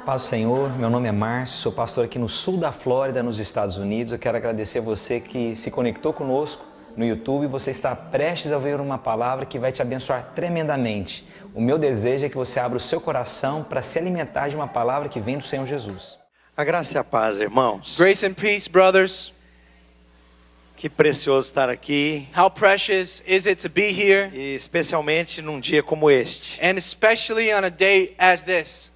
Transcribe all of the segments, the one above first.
Paz do Senhor, meu nome é Márcio, sou pastor aqui no sul da Flórida, nos Estados Unidos. Eu quero agradecer a você que se conectou conosco no YouTube. Você está prestes a ouvir uma palavra que vai te abençoar tremendamente. O meu desejo é que você abra o seu coração para se alimentar de uma palavra que vem do Senhor Jesus. A graça e a paz, irmãos. Grace and peace, brothers. Que precioso estar aqui, How precious is it to be here, e especialmente num dia como este. and especially on a day as this.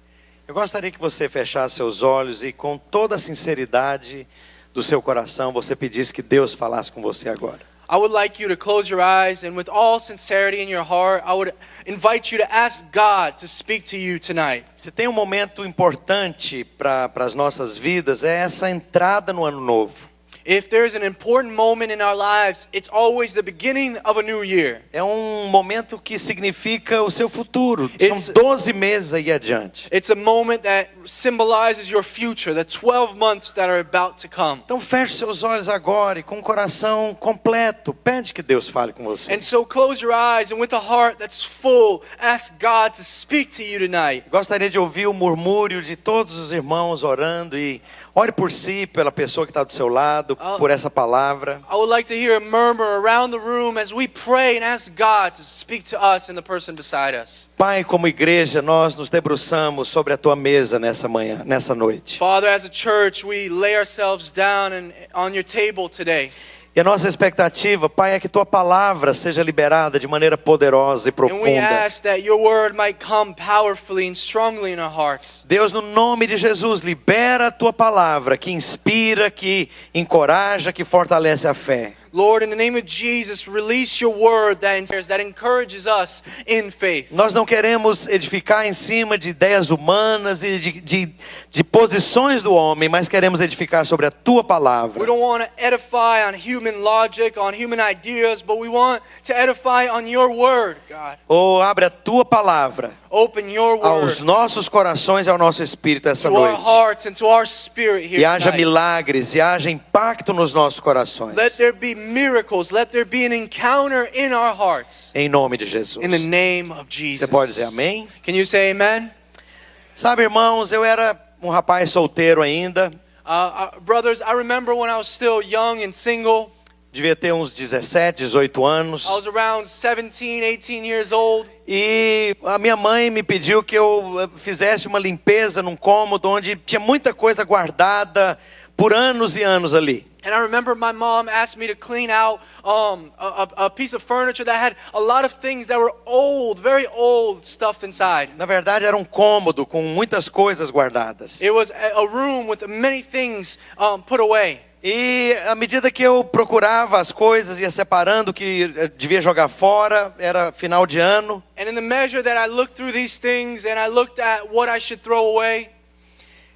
Eu gostaria que você fechasse seus olhos e com toda a sinceridade do seu coração, você pedisse que Deus falasse com você agora. I would like you to close your eyes, and with all sincerity in your heart, I would invite you to ask God to speak to you tonight. Se tem um momento importante para as nossas vidas, é essa entrada no ano novo. If there's an important moment in our lives, it's always the beginning of a new year. É um momento que significa o seu futuro. It's- São 12 meses aí adiante. It's a moment that symbolizes your future, the 12 months that are about to come. Então feche seus olhos agora e com o coração completo, pede que Deus fale com você. And so close your eyes, and with a heart that's full, ask God to speak to you tonight. Gostaria de ouvir o murmúrio de todos os irmãos orando e ore por si, pela pessoa que está do seu lado, por essa palavra. I would like to hear a murmur around the room as we pray and ask God to speak to us and the person beside us. Pai, como igreja, nós nos debruçamos sobre a tua mesa nessa manhã, nessa noite. Father, as a church, we lay ourselves down on your table today. E a nossa expectativa, Pai, é que tua palavra seja liberada de maneira poderosa e And we profunda. ask that your word might come powerfully and strongly in our hearts. Deus, no nome de Jesus, libera a tua palavra que inspira, que encoraja, que fortalece a fé. Lord, in the name of Jesus, release your word that inspires, that encourages us in faith. Nós não queremos edificar em cima de ideias humanas e de posições do homem, mas queremos edificar sobre a tua palavra. We don't want to edify on human logic, on human ideas, but we want to edify on your word, God. Oh, abre a tua palavra Open your aos word nossos corações e ao nosso espírito essa to our noite. hearts and to our spirit here E haja tonight. milagres, e haja impacto nos nossos corações. Let there be miracles. Let there be an encounter in our hearts. Em nome de Jesus. In the name of Jesus. Você pode dizer amém? Can you say amen? Sabe, irmãos, eu era um rapaz solteiro ainda. Brothers, I remember when I was still young and single. Devia ter uns 17, 18 anos. I was around 17, 18 years old. E a minha mãe me pediu que eu fizesse uma limpeza num cômodo onde tinha muita coisa guardada por anos e anos ali. And I remember my mom asked me to clean out a piece of furniture that had a lot of things that were old, very old, stuffed inside. Na verdade, era um cômodo com muitas coisas guardadas. It was a room with many things put away. E à medida que eu procurava as coisas, ia separando o que devia jogar fora, era final de ano. And in the measure that I looked through these things and I looked at what I should throw away,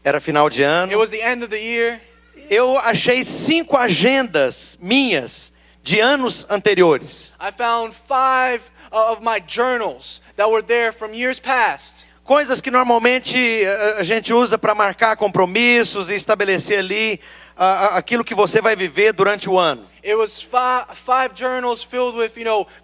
Era final de it ano. was the end of the year. Eu achei 5 agendas minhas de anos anteriores. I found 5 of my journals that were there from years past. Coisas que normalmente a gente usa para marcar compromissos e estabelecer ali aquilo que você vai viver durante o ano. It was five journals filled with,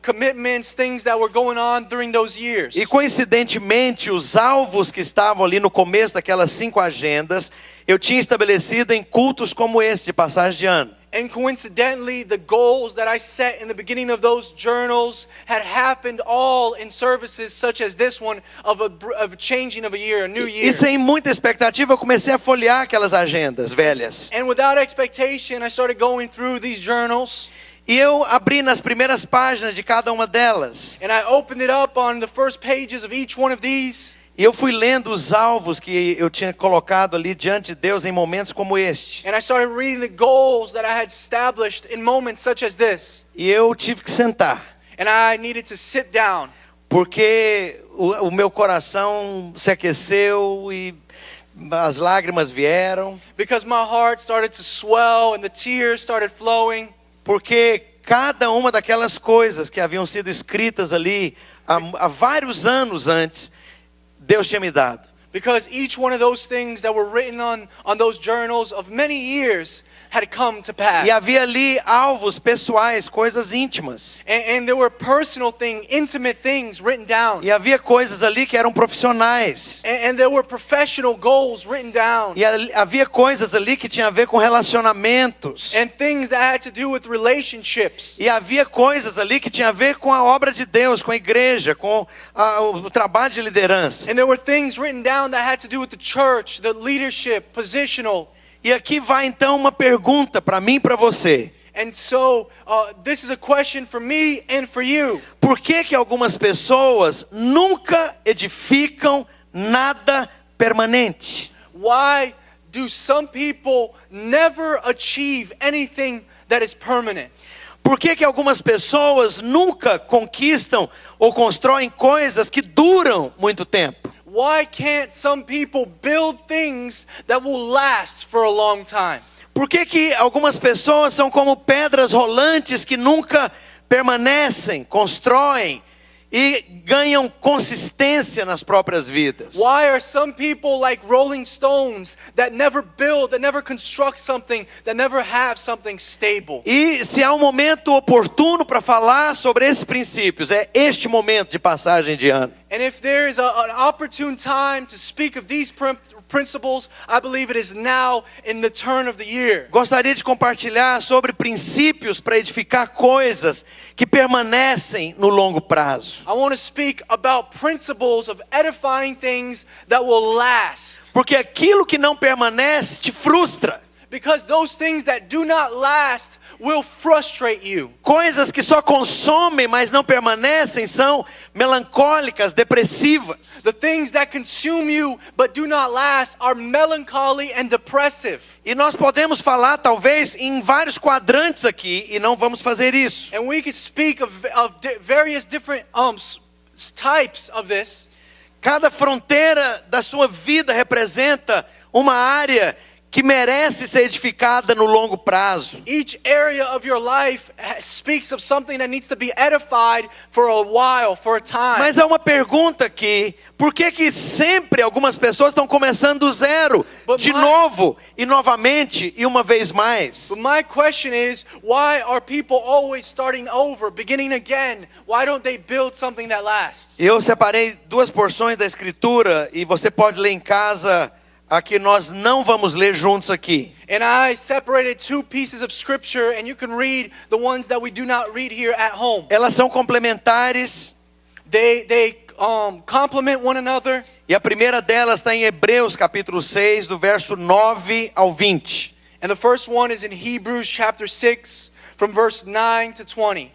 commitments, things that were going on during those years. E coincidentemente, os alvos que estavam ali no começo daquelas 5 agendas, eu tinha estabelecido em cultos como esse de passagem de ano. And coincidentally, the goals that I set in the beginning of those journals had happened all in services such as this one of a changing of a year, a new year. E sem muita expectativa, eu comecei a folhear aquelas agendas velhas. And without expectation, I started going through these journals. E eu abri nas primeiras páginas de cada uma delas. And I opened it up on the first pages of each one of these. E eu fui lendo os alvos que eu tinha colocado ali diante de Deus em momentos como este. And I started reading the goals that I had established in moments such as this. E eu tive que sentar, And I needed to sit down. porque o meu coração se aqueceu e as lágrimas vieram. Because my heart started to swell and the tears started flowing. Porque cada uma daquelas coisas que haviam sido escritas ali há vários anos antes, Deus tinha me dado. Because each one of those things that were written on those journals of many years had come to pass. E havia ali alvos pessoais, coisas íntimas. And there were personal things, intimate things written down. E havia coisas ali que eram profissionais. And there were professional goals written down. E havia coisas ali que tinha a ver com relacionamentos. And things that had to do with relationships. E havia coisas ali que tinha a ver com a obra de Deus, com a igreja, com o trabalho de liderança. And there were things written down that had to do with the church, the leadership, positional. E aqui vai então uma pergunta para mim e para você. And so, this is a question for me and for you. Por que que algumas pessoas nunca edificam nada permanente? Why do some people never achieve anything that is permanent? Por que que algumas pessoas nunca conquistam ou constroem coisas que duram muito tempo? Why can't some people build things that will last for a long time? Por que que algumas pessoas são como pedras rolantes que nunca permanecem, constroem e ganham consistência nas próprias vidas? Why are some people like rolling stones that never build, that never construct something, that never have something stable? E se há um momento oportuno para falar sobre esses princípios, é este momento de passagem de ano. And if there is an opportune time to speak of these principles, I believe it is now in the turn of the year. Gostaria de compartilhar sobre princípios para edificar coisas que permanecem no longo prazo. I want to speak about principles of edifying things that will last. Porque aquilo que não permanece te frustra. Because those things that do not last will frustrate you. Coisas que só consomem, mas não permanecem, são melancólicas, depressivas. The things that consume you but do not last are melancholy and depressive. E nós podemos falar talvez em vários quadrantes aqui, e não vamos fazer isso. And we could speak of various different types of this. Cada fronteira da sua vida representa uma área que merece ser edificada no longo prazo. Each area of your life speaks of something that needs to be edified for a while, for a time. Mas há uma pergunta aqui: por que que sempre algumas pessoas estão começando do zero, de novo e novamente e uma vez mais? But my question is, why are people always starting over, beginning again? Why don't they build something that lasts? Eu separei duas porções da escritura e você pode ler em casa. Aqui nós não vamos ler juntos aqui. And I separated two pieces of scripture, and you can read the ones that we do not read here at home. Elas são complementares. They complement one another. E a primeira delas está em Hebreus capítulo 6, do verso 9 ao 20. And the first one is in Hebrews chapter 6, from verse 9 to 20.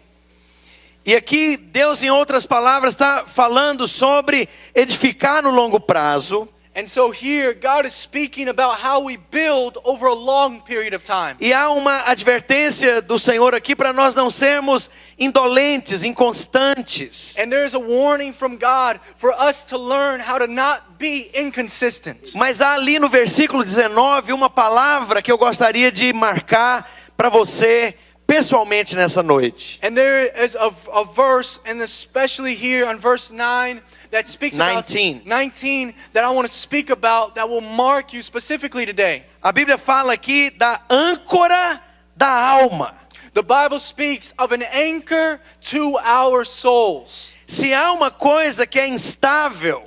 E aqui Deus, em outras palavras, está falando sobre edificar no longo prazo. And so here, God is speaking about how we build over a long period of time. E há uma advertência do Senhor aqui para nós não sermos indolentes, inconstantes. And there is a warning from God for us to learn how to not be inconsistent. Mas há ali no versículo 19 uma palavra que eu gostaria de marcar para você pessoalmente nessa noite. And there is a verse, and especially here on verse 9, that speaks 19 that I want to speak about, that will mark you specifically today. A Bíblia fala aqui da âncora da alma. The Bible speaks of an anchor to our souls. Se há uma coisa que é instável,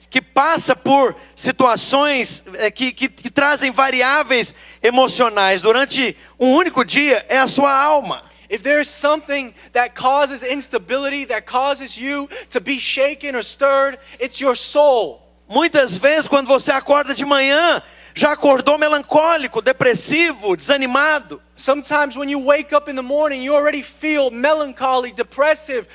que passa por situações que trazem variáveis emocionais durante um único dia, é a sua alma. If there's something that causes instability, that causes you to be shaken or stirred, it's your soul. Muitas vezes quando você acorda de manhã, já acordou melancólico, depressivo, desanimado. Sometimes when you wake up in the morning, you already feel melancholy, depressive,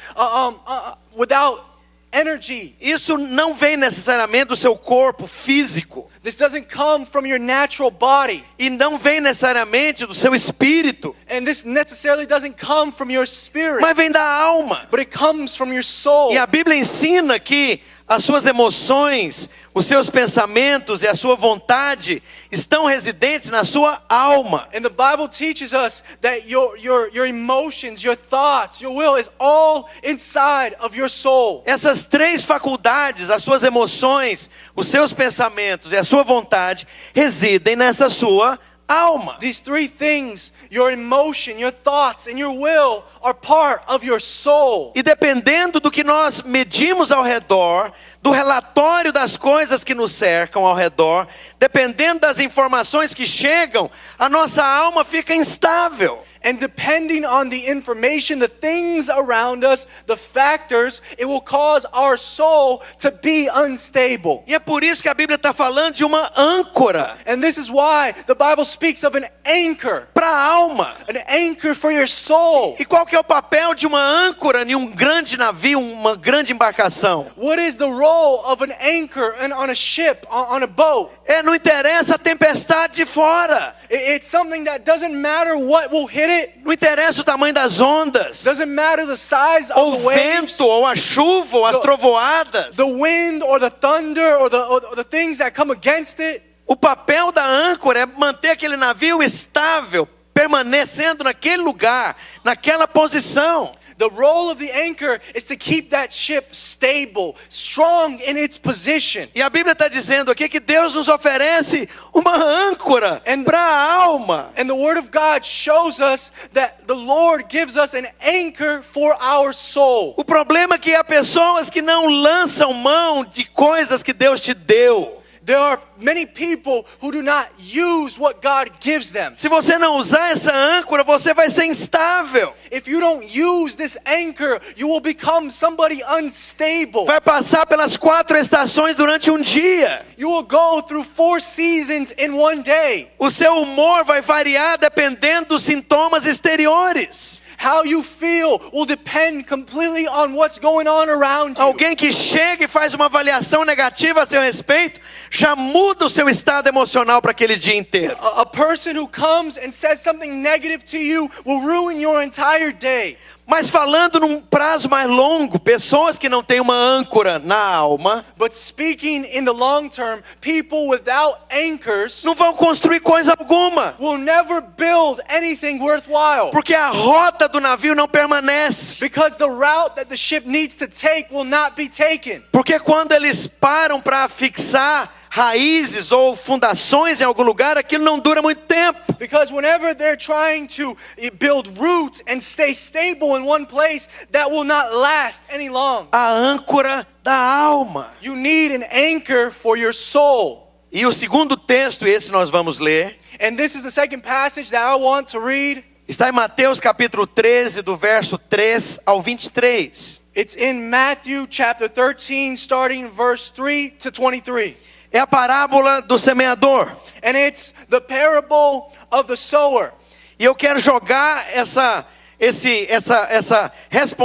without energy. Isso não vem necessariamente do seu corpo físico. This doesn't come from your natural body. E não vem necessariamente do seu espírito. And this necessarily doesn't come from your spirit. Mas vem da alma. But it comes from your soul. E a Bíblia ensina que as suas emoções, os seus pensamentos e a sua vontade estão residentes na sua alma. And the Bible teaches us that your emotions, your thoughts, your will is all inside of your soul. Essas três faculdades, as suas emoções, os seus pensamentos e a sua vontade, residem nessa sua alma. These three things, your emotion, your thoughts, and your will, are part of your soul. E dependendo do que nós medimos ao redor, do relatório das coisas que nos cercam ao redor, dependendo das informações que chegam, a nossa alma fica instável. And depending on the information, the things around us, the factors, it will cause our soul to be unstable. E é por isso que a Bíblia está falando de uma âncora And this is why the Bible speaks of an anchor. para a alma. An anchor for your soul. E qual que é o papel de uma âncora em um grande navio, uma grande embarcação? What is the role of an anchor on a ship, on a boat? Não interessa a tempestade de fora. It's something that doesn't matter what will hit it. Não interessa o tamanho das ondas, Doesn't matter the size ou of the o waves, vento, ou a chuva, ou as trovoadas. the wind or the thunder or the things that come against it. O papel da âncora é manter aquele navio estável, permanecendo naquele lugar, naquela posição. The role of the anchor is to keep that ship stable, strong in its position. E a Bíblia está dizendo aqui que Deus nos oferece uma âncora para a alma. And the Word of God shows us that the Lord gives us an anchor for our soul. O problema é que há pessoas que não lançam mão de coisas que Deus te deu. There are many people who do not use what God gives them. Se você não usar essa âncora, você vai ser instável. If you don't use this anchor, you will become somebody unstable. Vai passar pelas 4 estações durante um dia. You will go through 4 seasons in one day. O seu humor vai variar dependendo dos sintomas exteriores. How you feel will depend completely on what's going on around you. Alguém que chega e faz uma avaliação negativa a seu respeito, já muda o seu estado emocional para aquele dia inteiro. A person who comes and says something negative to you will ruin your entire day. Mas falando num prazo mais longo, pessoas que não têm uma âncora na alma, But speaking in the long term, people without anchors não vão construir coisa alguma, will never build anything worthwhile. porque a rota do navio não permanece. Because the route that the ship needs to take will not be taken. Porque quando eles param para fixar raízes ou fundações em algum lugar, aquilo não dura muito tempo. Because whenever they're trying to build roots and stay stable in one place, that will not last any long. A âncora da alma. You need an anchor for your soul. E o segundo texto, esse nós vamos ler, And this is the second passage that I want to read. está em Mateus capítulo 13, do verso 3 ao 23. It's in Matthew chapter 13, starting in verse 3 to 23. É a parábola do semeador. And it's the parable of the sower. E eu quero jogar essa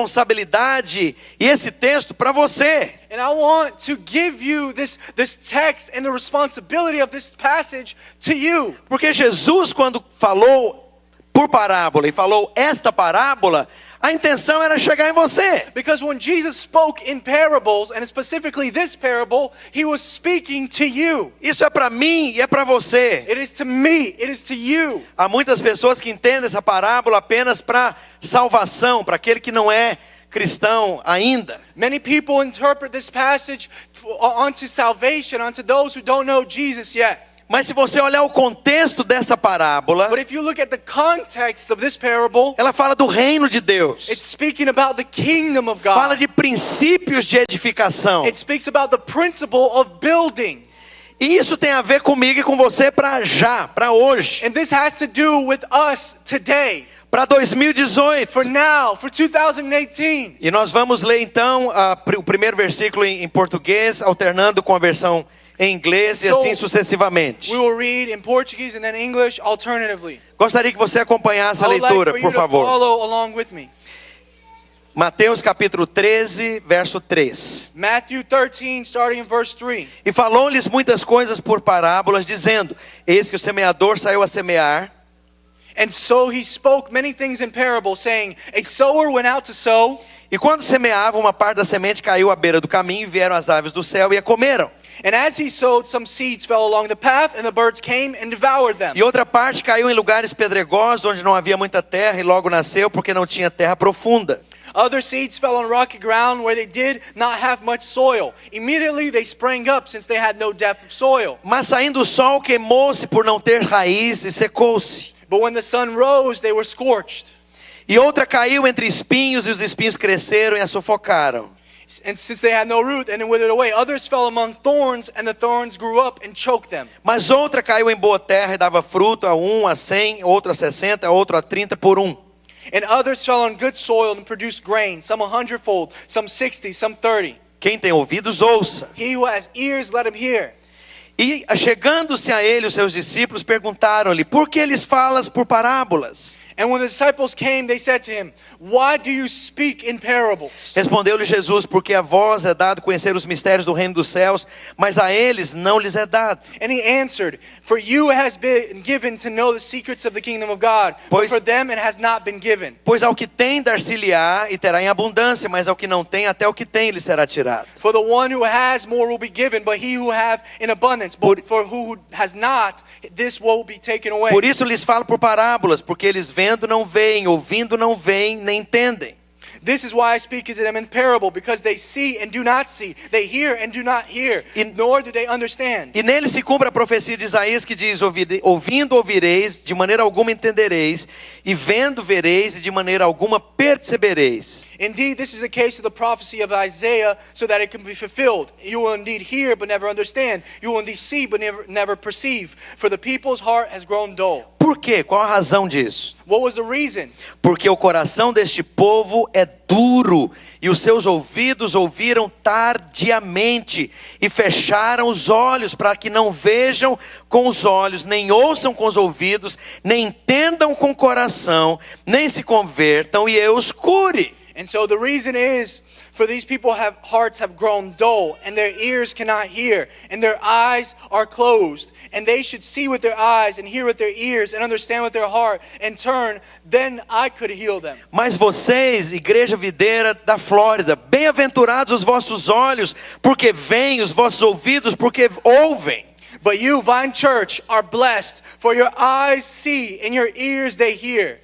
responsabilidade e esse texto para você. And I want to give you this text and the responsibility of this passage to you. Porque Jesus, quando falou por parábola e falou esta parábola, a intenção era chegar em você. Because when Jesus spoke in parables, and specifically this parable, he was speaking to you. Isso é para mim e é para você. It is to me, it is to you. Há muitas pessoas que entendem essa parábola apenas para salvação, para aquele que não é cristão ainda. Many people interpret this passage onto salvation, onto those who don't know Jesus yet. Mas se você olhar o contexto dessa parábola, But if you look at the context of this parable, ela fala do reino de Deus. it's speaking about the kingdom of God. Fala de princípios de edificação. It speaks about the principle of building. E isso tem a ver comigo e com você para já, para hoje, And this has to do with us today, para 2018. for now, for 2018. E nós vamos ler então o primeiro versículo em português, alternando com a versão em inglês e So, assim sucessivamente. We will read in Portuguese and then English alternatively. Gostaria que você acompanhasse a I would leitura, like for por you to favor. follow along with me. Mateus capítulo 13, verso 3. Matthew 13, starting in verse 3. E falou-lhes muitas coisas por parábolas, dizendo: Eis que o semeador saiu a semear. And so he spoke many things in parables, saying, a sower went out to sow. E quando semeava, uma parte da semente caiu à beira do caminho e vieram as aves do céu e a comeram. And as he sowed, some seeds fell along the path, and the birds came and devoured them. E outra parte caiu em lugares pedregosos, onde não havia muita terra, e logo nasceu, porque não tinha terra profunda. Other seeds fell on rocky ground where they did not have much soil. Immediately they sprang up, since they had no depth of soil. Mas saindo o sol, queimou-se por não ter raiz e secou-se. But when the sun rose, they were scorched. E outra caiu entre espinhos, e os espinhos cresceram e a sufocaram. And since they had no root, and it withered away. Others fell among thorns, and the thorns grew up and choked them. Mas outra caiu em boa terra e dava fruto a 1, a 100, outro a 60, outro a 30 por 1. And others fell on good soil and produced grain, some 100-fold, some 60, some 30. Quem tem ouvidos, ouça. He who has ears, let him hear. E chegando-se a ele, os seus discípulos perguntaram-lhe: por que lhes falas por parábolas? And when the disciples came, they said to him, "Why do you speak in parables?" Respondeu-lhe Jesus: porque a vós é dado conhecer os mistérios do reino dos céus, mas a eles não lhes é dado. And he answered, "For you it has been given to know the secrets of the kingdom of God, but Pois- for them it has not been given. Pois ao que tem dar-se-lhe-á e terá em abundância, mas ao que não tem, até o que tem lhe será tirado. For the one who has more will be given, but he who have in abundance, but for who has not, this will be taken away." Por isso lhes falo por parábolas, porque eles vendo não veem, ouvindo não veem, nem entendem. This is why I speak to them in parable, because they see and do not see, they hear and do not hear, nor do they understand. E nele se cumpre a profecia de Isaías que diz: ouvindo ouvireis, de maneira alguma entendereis, e vendo vereis, e de maneira alguma percebereis. Indeed, this is the case of the prophecy of Isaiah, so that it can be fulfilled. You will indeed hear, but never understand. You will indeed see, but never perceive. For the people's heart has grown dull. Por quê? Qual a razão disso? What was the reason? Porque o coração deste povo é duro, e os seus ouvidos ouviram tardiamente, e fecharam os olhos, para que não vejam com os olhos, nem ouçam com os ouvidos, nem entendam com o coração, nem se convertam, e eu os cure. And so the reason is, for these people hearts have grown dull, and their ears cannot hear, and their eyes are closed. And they should see with their eyes, and hear with their ears, and understand with their heart, and turn, then I could heal them. Mas vocês, Igreja Videira da Flórida, bem-aventurados os vossos olhos, porque veem, os vossos ouvidos, porque ouvem. But you, Vine Church, are blessed, for your eyes see, and your ears they hear.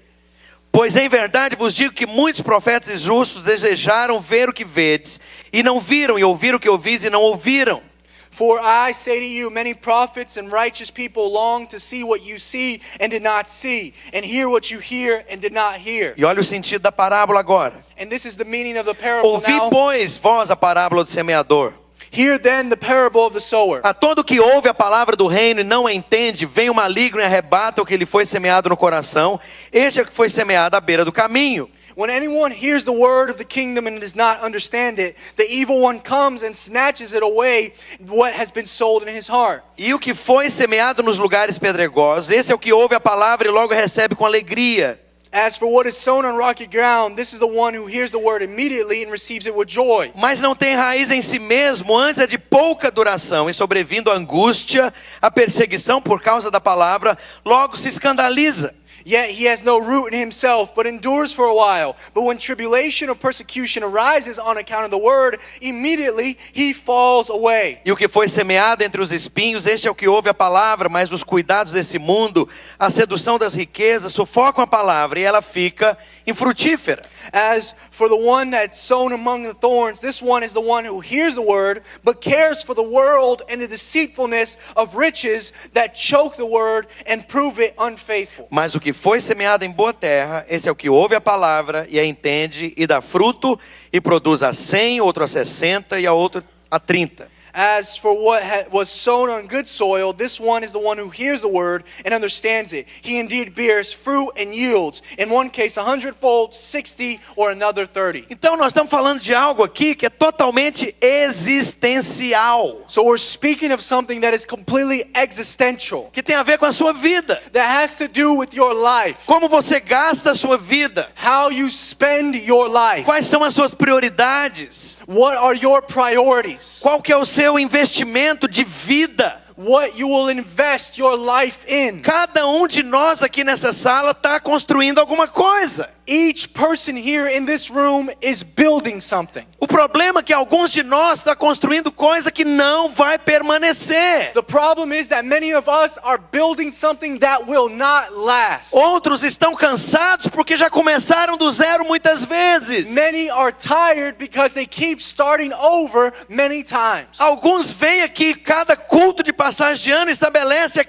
Pois em verdade vos digo que muitos profetas e justos desejaram ver o que vedes, e não viram, e ouvir o que ouvis, e não ouviram. For I say to you, many prophets and righteous people long to see what you see and did not see, and hear what you hear and did not hear. E olha o sentido da parábola agora. And this is the meaning of the parable Ouvi, now. pois, vós a parábola do semeador. Hear then the parable of the sower. A todo que ouve a palavra do reino e não a entende, vem o maligno e arrebata o que lhe foi semeado no coração. Este é o que foi semeado à beira do caminho. When anyone hears the word of the kingdom and does not understand it, the evil one comes and snatches it away, what has been sold in his heart. E o que foi semeado nos lugares pedregosos, esse é o que ouve a palavra e logo recebe com alegria. As for what is sown on rocky ground, this is the one who hears the word immediately and receives it with joy. Mas não tem raiz em si mesmo, antes é de pouca duração, e sobrevindo a angústia, a perseguição por causa da palavra, logo se escandaliza. Yet he has no root in himself, but endures for a while. But when tribulation or persecution arises on account of the word, immediately he falls away. E o que foi semeado entre os espinhos, este é o que ouve a palavra, mas os cuidados desse mundo, a sedução das riquezas, sufocam a palavra e ela fica infrutífera. As for the one that's sown among the thorns, this one is the one who hears the word, but cares for the world and the deceitfulness of riches that choke the word and prove it unfaithful. Mas o que foi semeado em boa terra, esse é o que ouve a palavra e a entende e dá fruto e produz a 100, outro a 60 e a outro a 30. As for what was sown on good soil, this one is the one who hears the word and understands it. He indeed bears fruit and yields, in one case 100-fold, 60, or another 30. Então nós estamos falando de algo aqui que é totalmente existencial, So we're speaking of something that is completely existential, que tem a ver com a sua vida. that has to do with your life, Como você gasta a sua vida? how you spend your life. Quais são as suas prioridades? What are your priorities? Qual que é o seu investimento de vida? what you will invest your life in. Cada de nós aqui nessa sala está construindo alguma coisa. Each person here in this room is building something. O problema é que alguns de nós estão construindo coisa que não vai permanecer. The problem is that many of us are building something that will not last. Outros estão cansados porque já começaram do zero muitas vezes. Many are tired because they keep starting over many times. Alguns vêm aqui, cada culto de passagem de ano estabelece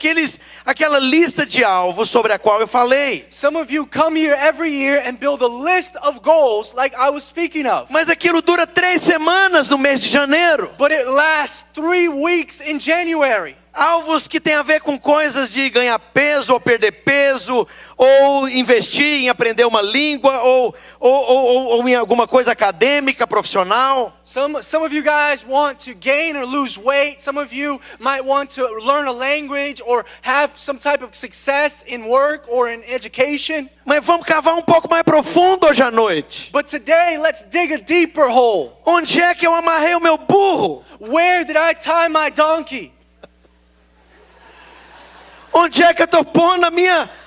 aquela lista de alvos sobre a qual eu falei. Some of you come here every year and build a list of goals like I was speaking of. Mas aquilo dura 3 semanas no mês de janeiro. But it lasts 3 weeks in January. Alvos que tem a ver com coisas de ganhar peso ou perder peso, ou investir em aprender uma língua, ou em alguma coisa acadêmica, profissional. Some of you guys want to gain or lose weight. Some of you might want to learn a language or have some type of success in work or in education. Mas vamos cavar um pouco mais profundo hoje à noite. But today, let's dig a deeper hole. Onde é que eu amarrei o meu burro? Where did I tie my donkey? Onde é que eu estou pondo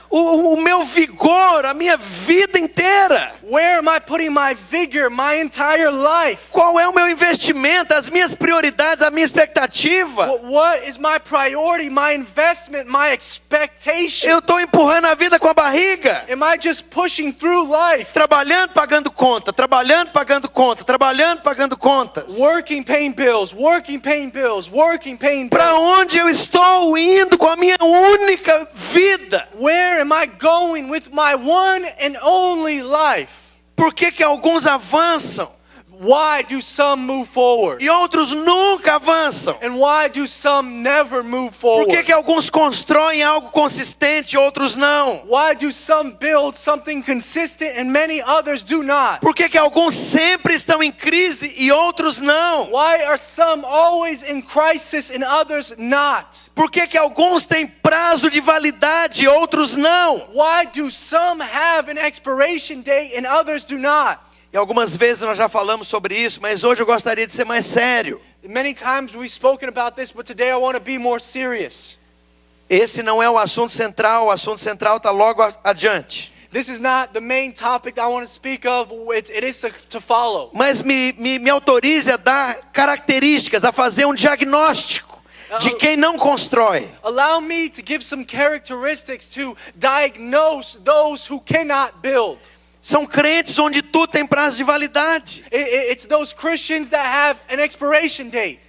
o meu vigor, a minha vida inteira? Where am I putting my vigor, my entire life? Qual é o meu investimento, as minhas prioridades, a minha expectativa? What is my priority, my investment, my expectation? Eu estou empurrando a vida com a barriga? Am I just pushing through life? Trabalhando, pagando conta, trabalhando, pagando conta, trabalhando, pagando contas. Working, paying bills, working, paying bills, working, paying bills. Para onde eu estou indo com a minha única vida? Where am I going with my one and only life? Por que alguns avançam Why do some move forward? e outros nunca avançam? And why do some never move Por forward? que alguns constroem algo consistente e outros não? Why do some build something consistent and many others do not? Por que alguns sempre estão em crise e outros não? Why are some always in crisis and others not? Por que alguns têm prazo de validade e outros não? Why do some have an expiration date and others do not? E algumas vezes nós já falamos sobre isso, mas hoje eu gostaria de ser mais sério. Many times we've spoken about this, but today I want to be more serious. Esse não é o assunto central está logo adiante. This is not the main topic I want to speak of. It is to follow. Mas me autorize a dar características, a fazer um diagnóstico de quem não constrói. Allow me to give some characteristics to diagnose those who cannot build. São crentes onde tudo tem prazo de validade. It's those Christians that have an expiration date.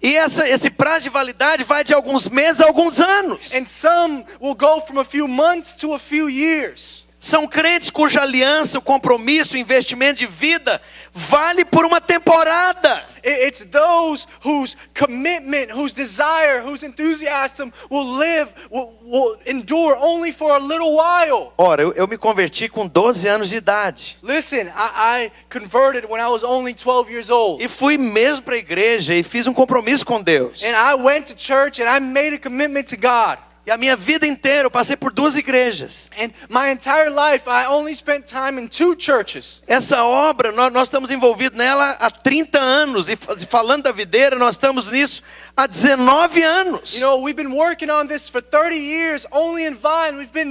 E esse prazo de validade vai de alguns meses a alguns anos. And some will go from a few months to a few years. São crentes cuja aliança, o compromisso, o investimento de vida vale por uma temporada. It's those whose commitment, whose desire, whose enthusiasm will endure only for a little while. Ora, eu me converti com 12 anos de idade. Listen, I converted when I was only 12 years old. E fui mesmo para a igreja e fiz um compromisso com Deus. And I went to church and I made a commitment to God. E a minha vida inteira eu passei por 2 igrejas. And my entire life I only spent time in 2 churches. Essa obra, nós estamos envolvidos nela há 30 anos. E falando da videira, nós estamos nisso há 19 anos. You know, we've been working on this for 30 years. Only in Vine, we've been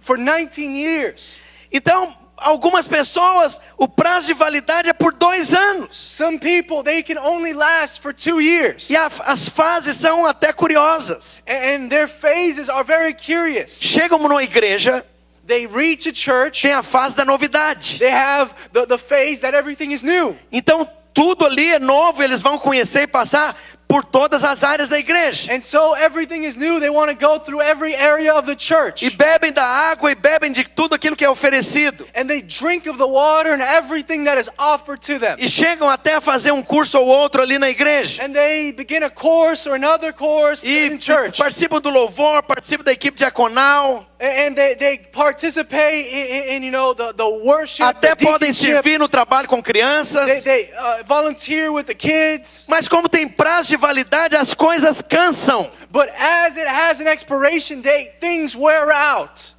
for 19 years. Então, algumas pessoas, o prazo de validade é por 2 anos. Some people, they can only last for 2 years. E as fases são até curiosas. And their phases are very curious. Chegam numa igreja, They reach a church. tem a fase da novidade. They have the phase that everything is new. Então, tudo ali é novo, eles vão conhecer e passar por todas as áreas da igreja. And so everything is new. They want to go through every area of the church. E bebem da água e bebem de tudo aquilo que é oferecido. And they drink of the water and everything that is offered to them. E chegam até a fazer um curso ou outro ali na igreja. And they begin a course or another course E in church. participam do louvor, participam da equipe diaconal. And they participate in you know, the worship, Até the podem deaconship. servir no trabalho com crianças. They volunteer with the kids. Mas como tem prazo de validade, as coisas cansam. But as it has an expiration date, things wear out.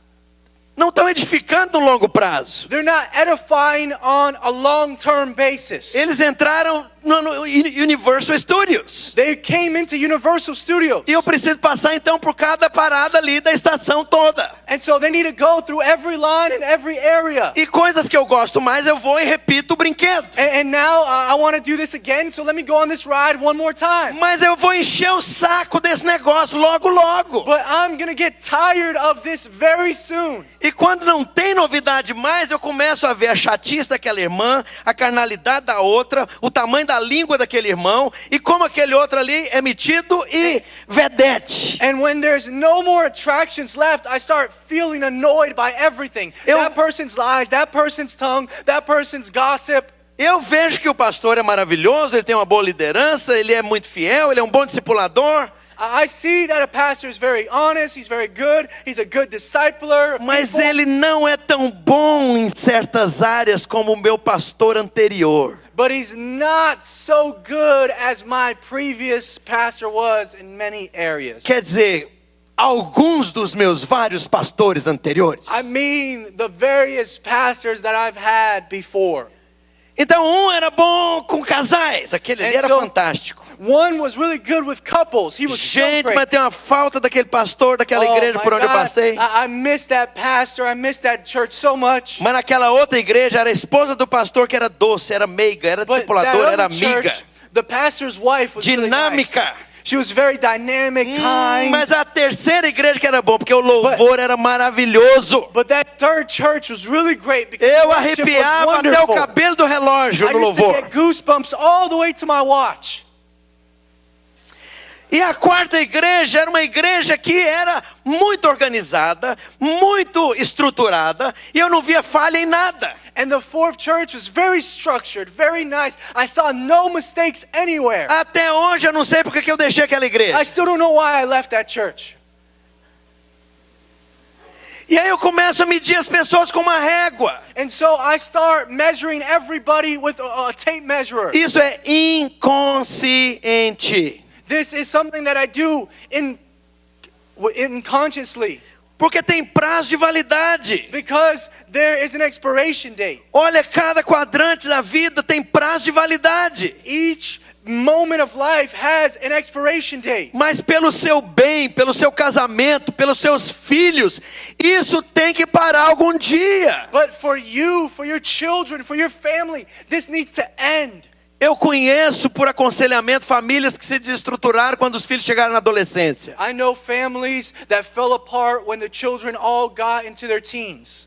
não estão edificando no longo prazo. They're not edifying on a long-term basis. Eles entraram no Universal Studios. They came into Universal Studios. E eu preciso passar então por cada parada ali da estação toda. And so they need to go through every line and every area. E coisas que eu gosto mais, eu vou e repito o brinquedo. And now I want to do this again, so let me go on this ride one more time. Mas eu vou encher o saco desse negócio logo, logo. But I'm going to get tired of this very soon. E quando não tem novidade mais, eu começo a ver a chatice daquela irmã, a carnalidade da outra, o tamanho da língua daquele irmão, e como aquele outro ali é metido e vedete. And when there's no more attractions left, I start feeling annoyed by everything. That person's lies, that person's tongue, that person's gossip. Eu vejo que o pastor é maravilhoso, ele tem uma boa liderança, ele é muito fiel, ele é um bom discipulador. I see that a pastor is very honest, he's very good, he's a good discipler of Mas people. ele não é tão bom em certas áreas como o meu pastor anterior. But he's not so good as my previous pastor was in many areas. Quer dizer, alguns dos meus vários pastores anteriores. I mean the various pastors that I've had before. Então um era bom com casais, aquele ali And era so, fantástico. One was really good with couples. He was so Gente, great. mas tem uma falta daquele pastor, daquela igreja my por onde eu God, passei. I miss that pastor. I miss that church so much. Mas naquela outra igreja era a esposa do pastor que era doce, era meiga, era But that discipuladora, era other amiga, church, the pastor's wife was really nice. dinâmica. She was very dynamic, kind. Mas a terceira igreja que era bom, porque o louvor era maravilhoso. But that third church was really great because Eu worship was arrepiava até o wonderful. cabelo do relógio I no used to louvor. get goosebumps all the way to my watch. E a quarta igreja era uma igreja que era muito organizada, muito estruturada, e eu não via falha em nada. And the fourth church was very structured, very nice. I saw no mistakes anywhere. Até hoje eu não sei porque que eu deixei aquela igreja. I still don't know why I left that church. E aí eu começo a medir as pessoas com uma régua. And so I start measuring everybody with a tape measurer. Isso é inconsciente. This is something that I do unconsciously. Porque tem prazo de validade. Because there is an expiration date. Olha, cada quadrante da vida tem prazo de validade. Each moment of life has an expiration date. Mas pelo seu bem, pelo seu casamento, pelos seus filhos, isso tem que parar algum dia. But for you, for your children, for your family, this needs to end. Eu conheço por aconselhamento famílias que se desestruturaram quando os filhos chegaram na adolescência. I know families that fell apart when the children all got into their teens.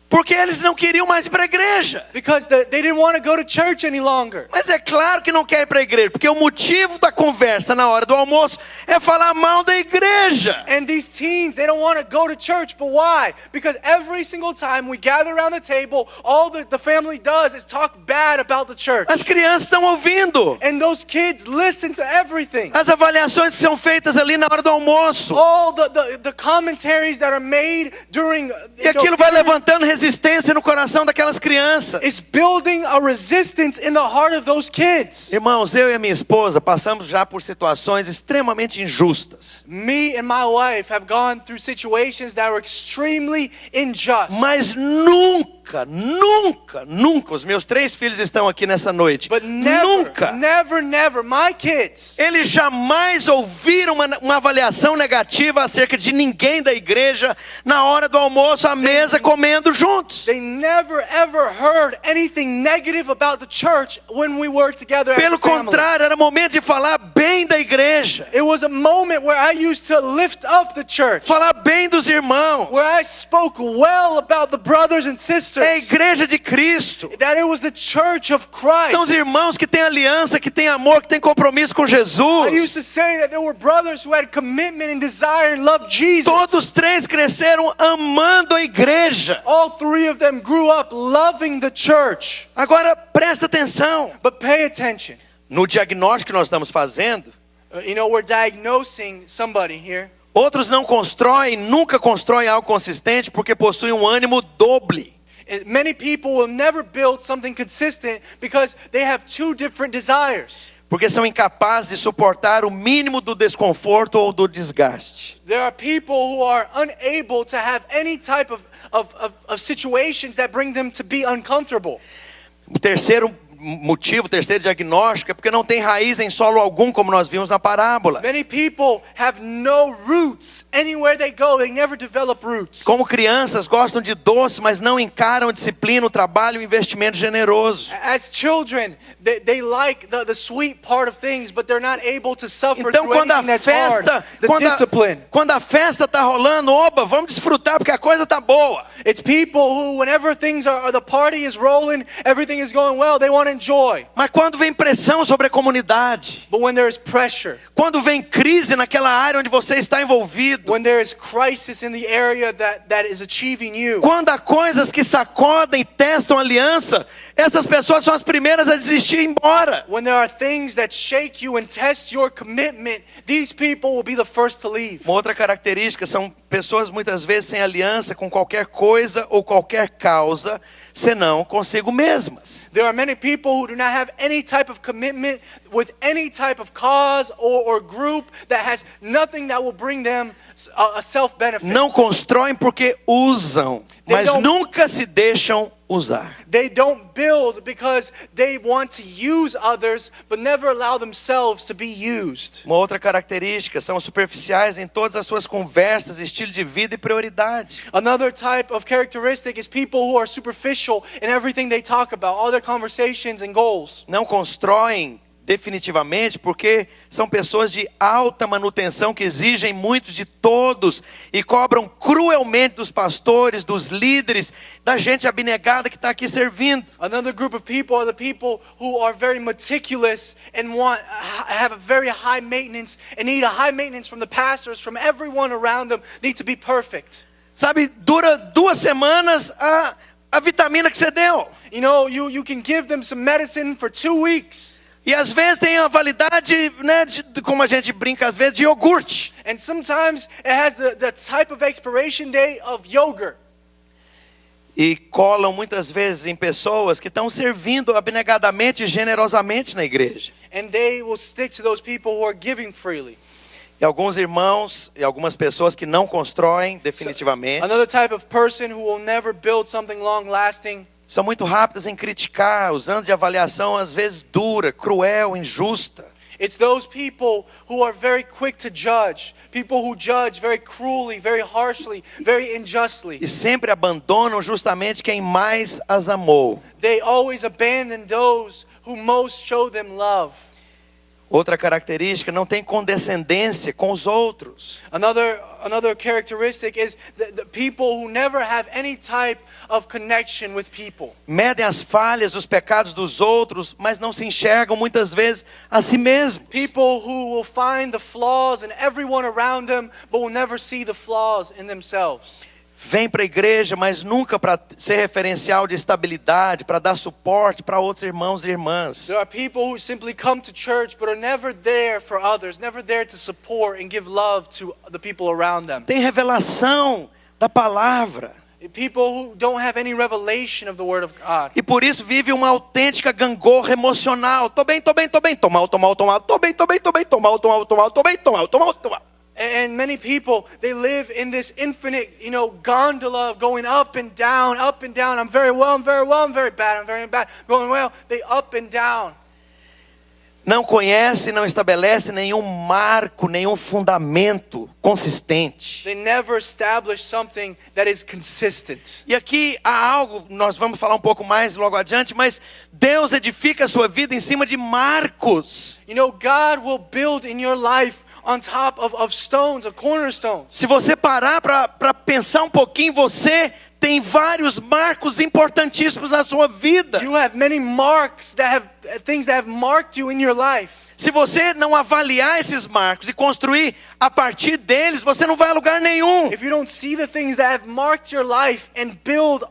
Porque eles não queriam mais ir para a igreja. Because they didn't want to go to church any longer. Mas é claro que não quer ir para a igreja, porque o motivo da conversa na hora do almoço é falar mal da igreja. And these teens, they don't want to go to church, but why? Because every single time we gather around the table, all the family does is talk bad about the church. As crianças estão ouvindo And those kids listen to everything. as avaliações que são feitas ali na hora do almoço. All the commentaries that are made during E aquilo vai levantando resistência no coração daquelas crianças. is building a resistance in the heart of those kids. Irmãos, eu e a minha esposa passamos já por situações extremamente injustas. Me and my wife have gone through situations that were extremely unjust. Mas nunca, os meus 3 filhos estão aqui nessa noite. But never, my kids, Eles jamais ouviram uma avaliação negativa acerca de ninguém da igreja na hora do almoço à mesa comendo juntos. they never ever heard anything negative about the church when we were together as Pelo a family. contrário, era momento de falar bem da igreja, It was a moment where I used to lift up the church, falar bem dos irmãos. where I spoke well about the brothers and É a sisters, igreja de Cristo. that it was the church of Christ. São os irmãos que têm aliança, que têm amor, que têm compromisso com I used to Jesus. say that there were brothers who had commitment and desire and loved Jesus. Todos 3 cresceram amando a igreja. All 3 of them grew up loving the church. Agora presta atenção. But pay attention. No diagnóstico que nós estamos fazendo, We're diagnosing somebody here. outros não constroem, nunca constroem algo consistente porque possuem um ânimo doble. Many people will never build something consistent because they have 2 different desires. porque são incapazes de suportar o mínimo do desconforto ou do desgaste. There are people who are unable to have any type of situations that bring them to be uncomfortable. O terceiro motivo, o terceiro diagnóstico é porque não tem raiz em solo algum, como nós vimos na parábola. Many people have no roots. Anywhere they go, they never develop roots. Como crianças gostam de doce, mas não encaram a disciplina, o trabalho e o investimento generoso. As children, they like the sweet part of things, but they're not able to suffer Então through quando a anything that's hard. festa, The discipline. quando a festa tá rolando, oba, vamos desfrutar porque a coisa tá boa. It's people who, whenever things are, the party is rolling, everything is going well, they want to enjoy. Mas quando vem pressão sobre a comunidade, But when there is pressure, quando vem crise naquela área onde você está envolvido, when there is crisis in the area that is achieving you, quando há coisas que sacodem e testam a aliança, essas pessoas são as primeiras a desistir e ir embora. when there are things that shake you and test your commitment, these people will be the first to leave. Uma outra característica são pessoas muitas vezes sem aliança com qualquer coisa ou qualquer causa, senão consigo mesmas. There are many people who do not have any type of commitment with any type of cause or group that has nothing that will bring them a self-benefit. Não constroem porque usam, mas nunca se deixam usar. They don't build because they want to use others, but never allow themselves to be used. Uma outra característica são superficiais em todas as suas conversas, estilo de vida e prioridade. Another type of characteristic is people who are superficial in everything they talk about, all their conversations and goals. Não constroem definitivamente porque são pessoas de alta manutenção que exigem muito de todos e cobram cruelmente dos pastores, dos líderes, da gente abnegada que está aqui servindo. Another group of people are the people who are very meticulous and have a very high maintenance and need a high maintenance from the pastors, from everyone around them, need to be perfect. Sabe, dura 2 semanas a vitamina que você deu. You know, you can give them some medicine for 2 weeks. E às vezes tem a validade, né, como a gente brinca às vezes, de iogurte. And sometimes it has the type of expiration date of yogurt. E colam muitas vezes em pessoas que estão servindo abnegadamente e generosamente na igreja. And they will stick to those people who are giving freely. E alguns irmãos e algumas pessoas que não constroem definitivamente. Another type of person who will never build something long lasting. São muito rápidas em criticar, usando de avaliação às vezes dura, cruel, injusta. It's those people who are very quick to judge. People who judge very cruelly, very harshly, very unjustly. E sempre abandonam justamente quem mais as amou. They always abandon those who most show them love. Outra característica, não tem condescendência com os outros. Another characteristic is the people who never have any type of connection with people. Medem as falhas, os pecados dos outros, mas não se enxergam muitas vezes a si mesmos. People who will find the flaws in everyone around them, but will never see the flaws in themselves. Vem para a igreja, mas nunca para ser referencial de estabilidade, para dar suporte para outros irmãos e irmãs. There are people who simply come to church but are never there for others, never there to support and give love to the people around them. Tem revelação da palavra. People who don't have any revelation of the word of God. E por isso vive uma autêntica gangorra emocional. Tô bem. Tomar. Tô bem. Tomar. And many people, they live in this infinite, gondola of going up and down, up and down. I'm very well, I'm very well, I'm very bad, I'm very bad. Going well, they up and down. Não conhece, não estabelece nenhum marco, nenhum fundamento consistente. They never establish something that is consistent. E aqui há algo, nós vamos falar um pouco mais logo adiante, mas Deus edifica a sua vida em cima de marcos. God will build in your life on top of stones, of cornerstones. Se você parar para pensar um pouquinho, você tem vários marcos importantíssimos na sua vida. You have many marks things that have marked you in your life. Se você não avaliar esses marcos e construir a partir deles, você não vai a lugar nenhum. If you don't see the things that have marked your life and build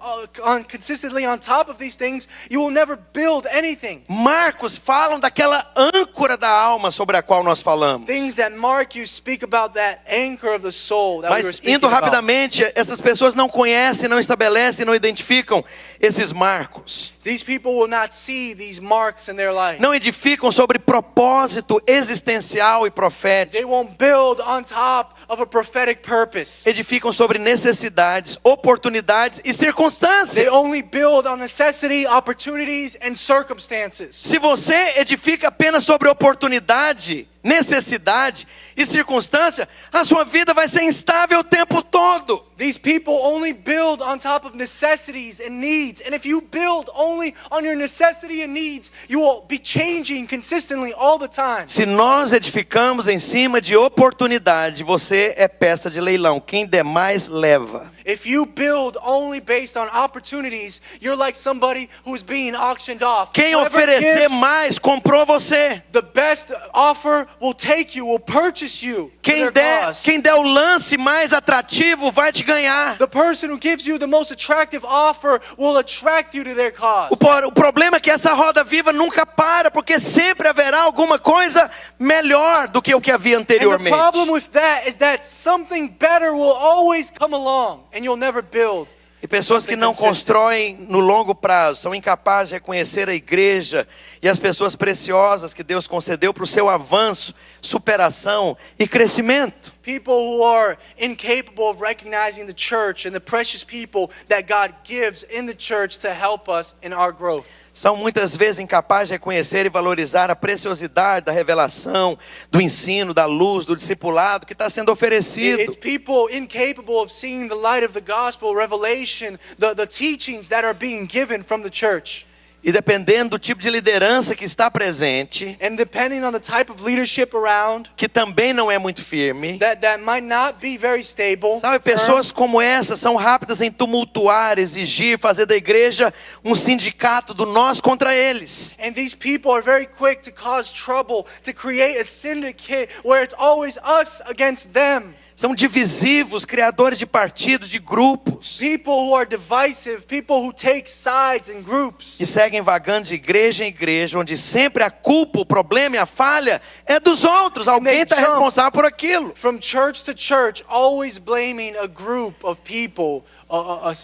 consistently on top of these things, you will never build anything. Marcos falam daquela âncora da alma sobre a qual nós falamos. Things that mark you speak about that anchor of the soul that we were Mas speaking indo about. rapidamente, essas pessoas não conhecem, não estabelecem, não identificam esses marcos. These people will not see these marks marks in their life. Não edificam sobre propósito existencial e profético. They won't build on top of a prophetic purpose. Edificam sobre necessidades, oportunidades e circunstâncias. They only build on necessity, opportunities, and circumstances. Se você edifica apenas sobre oportunidade, necessidade e circunstância, a sua vida vai ser instável o tempo todo. These people only build on top of necessities and needs. And if you build only on your necessity and needs, you will be changing consistently all the time. Se nós edificamos em cima de oportunidade, você é peça de leilão. Quem der mais, leva. If you build only based on opportunities, you're like somebody who's being auctioned off. Quem Whoever oferecer gives mais, comprou você. the best offer will take you, will purchase you. to Quem their cause. der o lance mais atrativo vai te ganhar. The person who gives you the most attractive offer will attract you to their cause. O problema é que essa roda viva nunca para, porque sempre haverá alguma coisa melhor do que o que havia And the anteriormente. problem with that is that something better will always come along, and you'll never build. E pessoas que não constroem no longo prazo, são incapazes de reconhecer a igreja e as pessoas preciosas que Deus concedeu para o seu avanço, superação e crescimento. People who are incapable of recognizing the church and the precious people that God gives in the church to help us in our growth. São muitas vezes incapazes de reconhecer e valorizar a preciosidade da revelação, do ensino, da luz, do discipulado que está sendo oferecido. It's people incapable of seeing the light of the gospel, revelation, the teachings that are being given from the church. E dependendo do tipo de liderança que está presente, And depending on the type of leadership around, que também não é muito firme, that might not be very stable. sabe, pessoas como essa são rápidas em tumultuar, exigir, fazer da igreja um sindicato do nós contra eles. And these people are very quick to cause trouble, to create a syndicate where it's always us against them. São divisivos, criadores de partidos, de grupos, People who are divisive, people who take sides in groups. que seguem vagando de igreja em igreja, onde sempre a culpa, o problema e a falha é dos outros. Alguém está jump responsável por aquilo. From church to church, always blaming a group of people,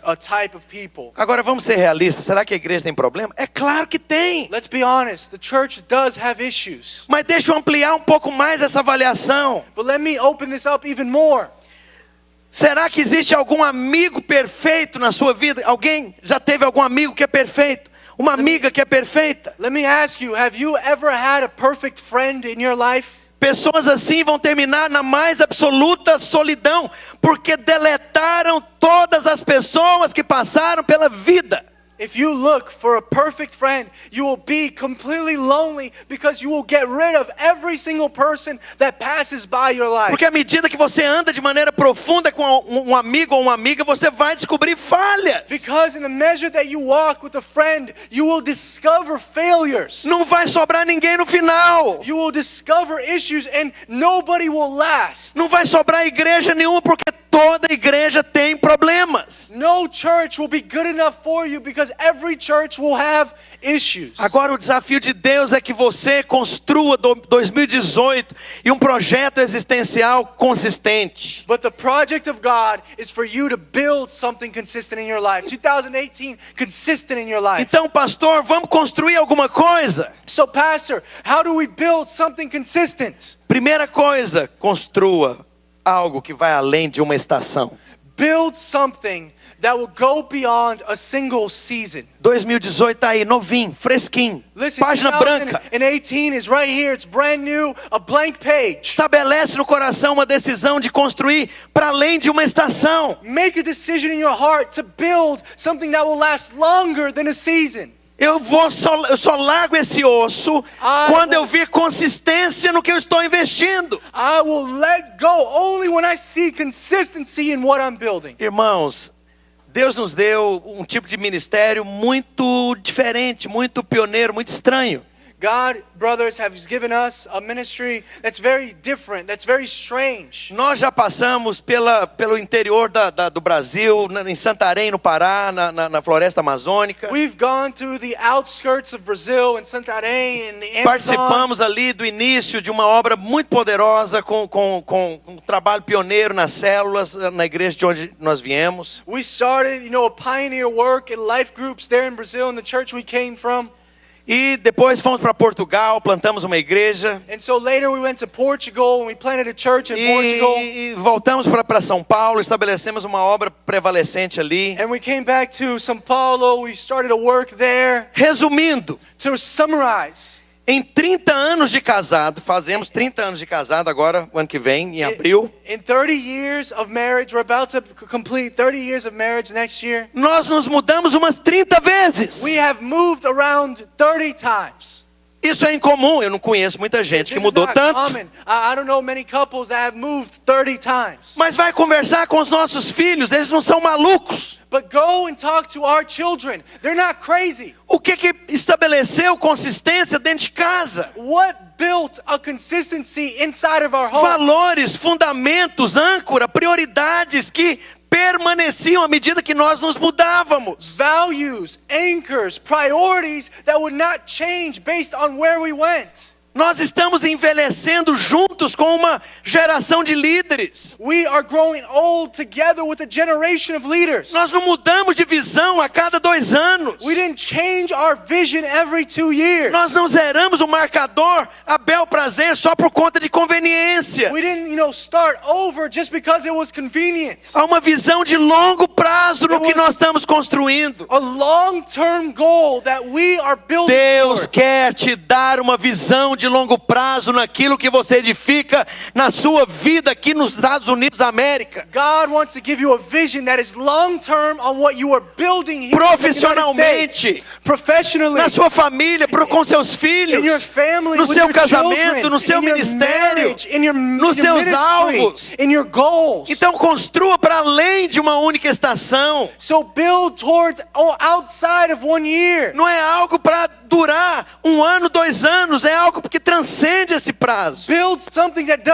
a type of people. Agora vamos ser realistas, será que a igreja tem problema? É claro que tem. Let's be honest, the church does have issues. Mas deixa eu ampliar um pouco mais essa avaliação. But let me open this up even more. Será que existe algum amigo perfeito na sua vida? Alguém já teve algum amigo que é perfeito? Uma amiga que é perfeita? Let me ask you, have you ever had a perfect friend in your life? Pessoas assim vão terminar na mais absoluta solidão, porque deletaram todas as pessoas que passaram pela vida. If you look for a perfect friend, you will be completely lonely because you will get rid of every single person that passes by your life. Porque à medida que você anda de maneira profunda com um amigo ou uma amiga, você vai descobrir falhas. Because in the measure that you walk with a friend, you will discover failures. Não vai sobrar ninguém no final. You will discover issues and nobody will last. Não vai sobrar igreja nenhuma, porque toda igreja tem problemas. No church will be good enough for you because every church will have issues. Agora o desafio de Deus é que você construa 2018 e um projeto existencial consistente. But the project of God is for you to build something consistent in your life. 2018, consistent in your life. Então, pastor, vamos construir alguma coisa? So, Pastor, how do we build something consistent? Primeira coisa, construa algo que vai além de uma estação. Build something that will go beyond a single season. 2018 tá aí, novinho, fresquinho, Listen, página branca. 2018 is right here. It's brand new, a blank page. Estabelece no coração uma decisão de construir para além de uma estação. Make a decision in your heart to build something that will last longer than a season. Eu só largo esse osso quando eu vir consistência no que eu estou investindo. I will let go only when I see consistency in what I'm building. Irmãos, Deus nos deu um tipo de ministério muito diferente, muito pioneiro, muito estranho. God, brothers, have given us a ministry that's very different, that's very strange. Nós já passamos pelo interior do Brasil, em Santarém, no Pará, na floresta amazônica. We've gone to the outskirts of Brazil and Santarém and the Amazon. Participamos ali do início de uma obra muito poderosa com um trabalho pioneiro nas células, na igreja de onde nós viemos. We started, a pioneer work in life groups there in Brazil in the church we came from. E depois fomos para Portugal, plantamos uma igreja. And so later we went to Portugal and we planted a church in Portugal. E voltamos para São Paulo, estabelecemos uma obra prevalecente ali. And we came back to São Paulo. We started a work there. Resumindo, To summarize, em 30 anos de casado, fazemos 30 anos de casado agora, o ano que vem, em abril. in 30 years of marriage, we're about to complete 30 years of marriage next year. Nós nos mudamos umas 30 vezes. We have moved around 30 times. Isso é incomum, eu não conheço muita gente que This is mudou not tanto. common. I don't know many couples that have moved 30 times. Mas vai conversar com os nossos filhos, eles não são malucos. But go and talk to our children. They're not crazy. O que estabeleceu consistência dentro de casa? What built a consistency inside of our home? Valores, fundamentos, âncora, prioridades que permaneciam à medida que nós nos mudávamos. Values, anchors, priorities that would not change based on where we went. Nós estamos envelhecendo juntos com uma geração de líderes. We are growing old together with a generation of leaders. Nós não mudamos de visão a cada 2 anos. We didn't change our vision every 2 years. Nós não zeramos o marcador a bel prazer só por conta de conveniência. We didn't, start over just because it was convenient. Há uma visão de longo prazo no que nós estamos construindo. A long-term goal that we are building Deus towards. quer te dar uma visão de longo prazo naquilo que você edifica na sua vida aqui nos Estados Unidos da América. God wants to give you a vision that is long-term on what you are building here in the United Profissionalmente, States. Professionally, na sua família, com seus filhos, in your family, no with seu your casamento, children, no seu in your ministério, marriage, in your nos your seus ministry, alvos. in your goals. Então construa para além de uma única estação. So build towards outside of 1 year. Não é algo para durar 1 ano, 2 anos, é algo que transcende esse prazo. Build something that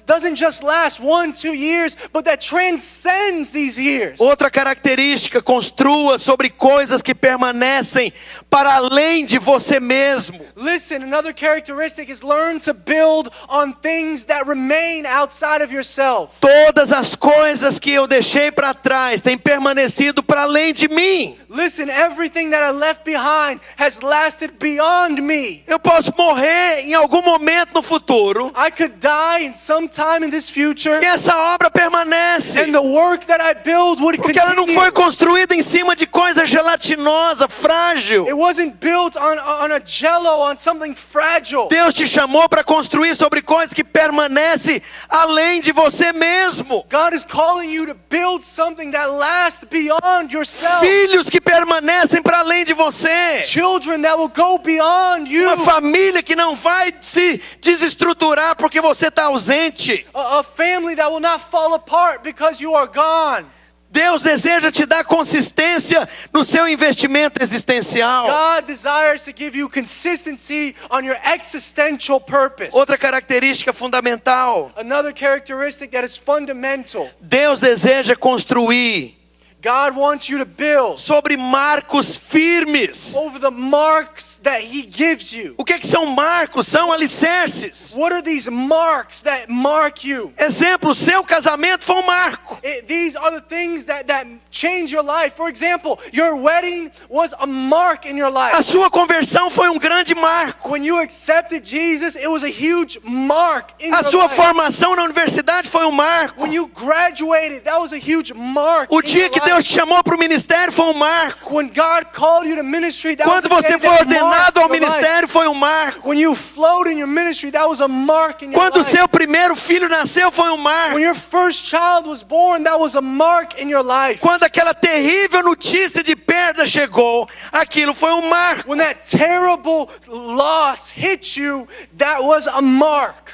doesn't just last 1, 2 years, but that transcends these years. Outra característica, construa sobre coisas que permanecem para além de você mesmo. Listen, another characteristic is learn to build on things that remain outside of yourself. Todas as coisas que eu deixei para trás têm permanecido para além de mim. Listen, everything that I left behind has lasted beyond me. Eu posso morrer em algum momento no futuro I could die in some time in this future, e essa obra permanece. and the work that I build would Porque ela não continue. foi construída em cima de coisa gelatinosa, frágil. It wasn't built on a jello, on something fragile. Deus te chamou para construir sobre coisas que permanecem além de você mesmo. God is calling you to build something that lasts beyond yourself. Filhos que permanecem para além de você. Children that will go beyond you. Uma família que não vai se desestruturar porque você está ausente. A family that will not fall apart because you are gone. Deus deseja te dar consistência no seu investimento existencial. God desires to give you consistency on your existential purpose. Outra característica fundamental. Another characteristic that is fundamental. Deus deseja construir God wants you to build sobre marcos firmes. over the marks that He gives you. O que são marcos? São alicerces. What are these marks that mark you? Exemplo, seu casamento foi um marco. These are the things that change your life. For example, your wedding was a mark in your life. A sua conversão foi um grande marco. When you accepted Jesus, it was a huge mark in A your sua life. formação na universidade foi um marco. When you graduated, that was a huge mark O in dia your que life. Deus te chamou para o ministério foi um marco. When God called you to ministry, that Quando was a você day foi that ordenado marked ao your life. ministério foi um marco. When you flowed in your ministry, that was a mark in your Quando o life. seu primeiro filho nasceu foi um marco. When your first child was born, that was a mark in your life. Quando aquela terrível notícia de perda chegou, aquilo foi um marco. When that terrible loss hit you, that was a mark.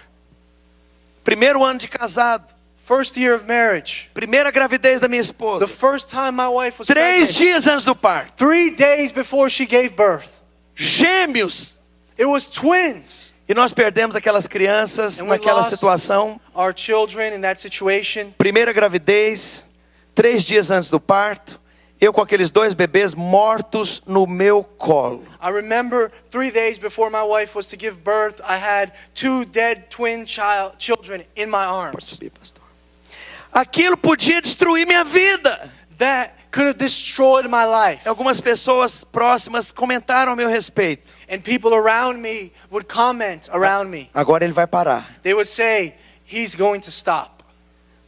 Primeiro ano de casado, First year of marriage. primeira gravidez da minha The esposa. first time my wife was 3 pregnant. dias antes do parto. 3 days before she gave birth. Gêmeos. It was twins. E nós perdemos aquelas crianças And we naquela lost situação. our children in that situation. Primeira gravidez, 3 dias antes do parto. Eu com aqueles 2 bebês mortos no meu colo. I remember 3 days before my wife was to give birth, I had 2 dead twin children in my Pode arms. subir, pastor. Aquilo podia destruir minha vida. That could have destroyed my life. Algumas pessoas próximas comentaram a meu respeito. And people around me would comment around me. Agora ele vai parar. They would say, he's going to stop.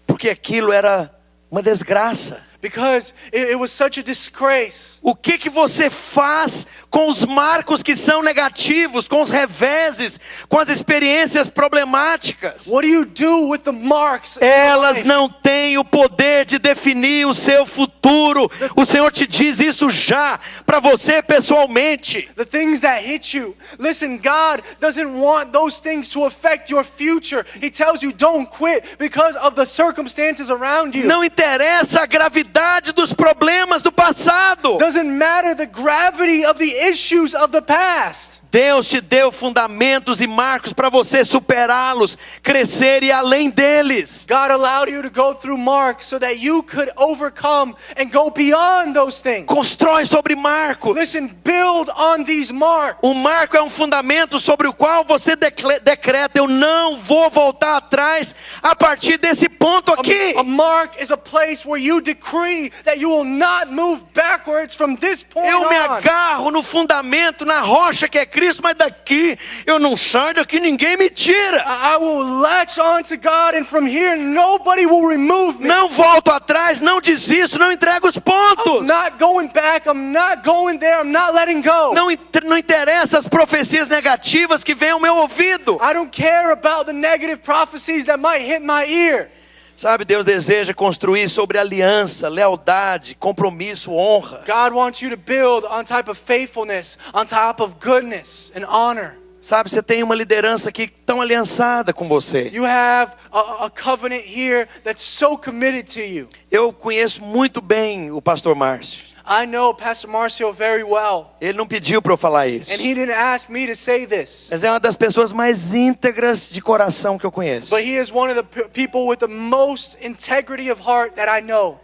Porque aquilo era uma desgraça. Because it was such a disgrace. O que você faz com os marcos que são negativos, com os reveses, com as experiências problemáticas? What do you do with the marks? Elas não têm o poder de definir o seu futuro. O Senhor te diz isso já, para você pessoalmente. The things that hit you. Listen, God doesn't want those things to affect your future. He tells you don't quit because of the circumstances around you. Não interessa a gravidade dos problemas do passado. Doesn't matter the gravity of the issues of the past. Deus te deu fundamentos e marcos para você superá-los, crescer e ir além deles. God allowed you to go through marks so that you could overcome and go beyond those things. Constrói sobre marcos. Listen, build on these marks. O marco é um fundamento sobre o qual você decreta: eu não vou voltar atrás a partir desse ponto aqui. A mark is a place where you decree that you will not move backwards from this point Eu me on. agarro no fundamento, na rocha que é Cristo, mas daqui eu não saio, daqui ninguém me tira. I will latch on to God, and from here nobody will remove me. Não volto atrás, não desisto, não entrego os pontos. I'm not going back, I'm not going there, I'm not letting go. Não interessa as profecias negativas que vêm ao meu ouvido. I don't care about the negative prophecies that might hit my ear. Sabe, Deus deseja construir sobre aliança, lealdade, compromisso, honra. God wants you to build on top of faithfulness, on top of goodness and honor. Sabe, você tem uma liderança aqui tão aliançada com você. You have a covenant here that's so committed to you. Eu conheço muito bem o pastor Márcio. I know Pastor Marcio very well. Ele não pediu para eu falar isso. And he didn't ask me to say this. Mas é uma das pessoas mais íntegras de coração que eu conheço. But he is one of the people with the most integrity of heart that I know.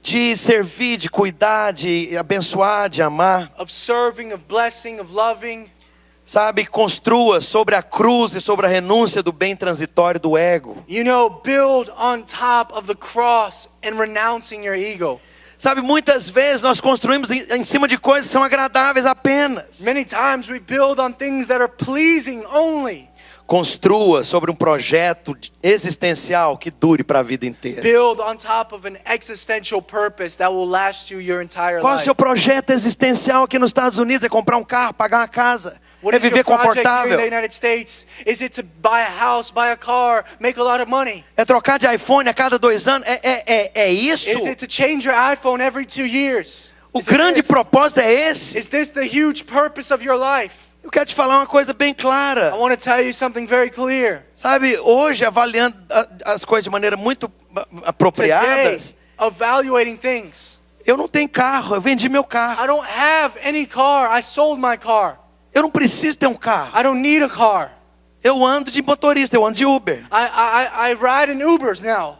De servir, de cuidar, de abençoar, de amar. Of serving, of blessing, of loving. Sabe, construa sobre a cruz e sobre a renúncia do bem transitório do ego. You know, build on top of the cross and renouncing your ego. Sabe, muitas vezes nós construímos em cima de coisas que são agradáveis apenas. Many times we build on things that are pleasing only. Construa sobre um projeto existencial que dure para a vida inteira. Build on top of an existential purpose that will last you your entire Qual é o life. seu projeto existencial aqui nos Estados Unidos? É comprar um carro, pagar uma casa, What é is your viver project here in confortável, the United States? Is it to buy a house, buy a car, make a lot of money? é trocar de iPhone a cada 2 anos? É isso? Is it to change your iPhone every 2 years? O Is it grande this? propósito é esse. Is this the huge purpose of your life? Eu quero te falar uma coisa bem clara. I want to tell you something very clear. Sabe, hoje avaliando as coisas de maneira muito Today, apropriadas, evaluating things. eu não tenho carro, eu vendi meu carro. I don't have any car. I sold my car. Eu não preciso ter um carro. I don't need a car. Eu ando de motorista, eu ando de Uber. I ride in Ubers now.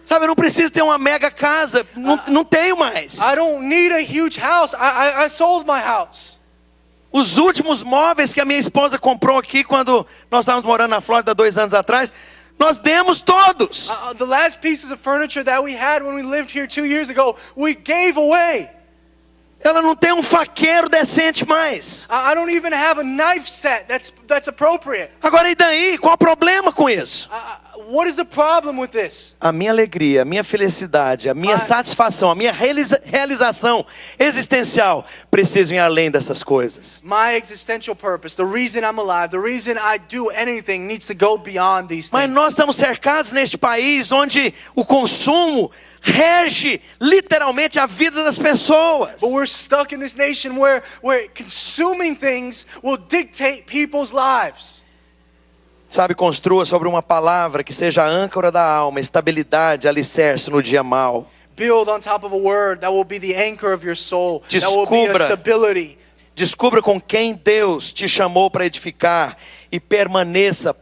Sabe, eu não preciso ter uma mega casa, não tenho mais. I don't need a huge house. I sold my house. Os últimos móveis que a minha esposa comprou aqui quando nós estávamos morando na Flórida 2 anos atrás, nós demos todos. The last pieces of furniture that we had when we lived here 2 years ago, we gave away. Ela não tem um faqueiro decente mais. I don't even have a knife set that's appropriate. Agora e daí? Qual o problema com isso? What is the problem with this? A minha alegria, a minha felicidade, a minha satisfação, a minha realização existencial precisam ir além dessas coisas. My existential purpose, the reason I'm alive, the reason I do anything needs to go beyond these Mas things. nós estamos cercados neste país onde o consumo rege literalmente a vida das pessoas. But we're stuck in this nation where consuming things will dictate people's lives. Sabe, construa sobre uma palavra que seja a âncora da alma, estabilidade, alicerce no dia mau. Build on top of a word that will be the anchor of your soul. That will be a stability. Descubra com quem Deus te chamou para edificar e permaneça.